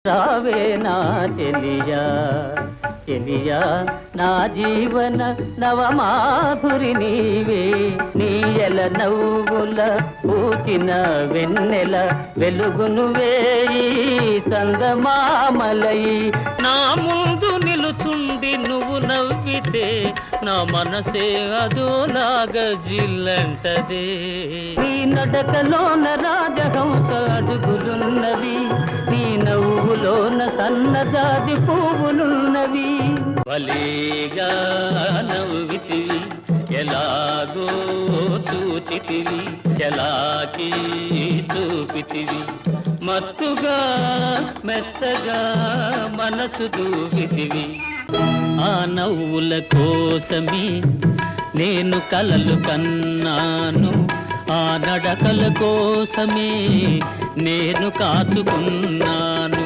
రావే నా చెలియా చెలియా నా జీవన నవమాధురి నీవే నీయల నవ్వుల పూచిన వెన్నెల వెలుగును వేయి చందమామలై నా ముందు నిలుచుండి నువ్వు నవ్వితే నా మనసే అదోలాగా జిల్లంటదే నీ నడకలోన రాజహంస అడుగులున్నవి నీ నవ్వులోన సన్నజాజి పువ్వులున్నవి భలేగా నవ్వితివి ఎలాగో చూచితివి ఎలాకి చూపితివి మత్తుగా మెత్తగా మనసు దూపితివి ఆ నవ్వుల కోసమే నేను కలలు కన్నాను ఆ నడకల కోసమే నేను కాచుకున్నాను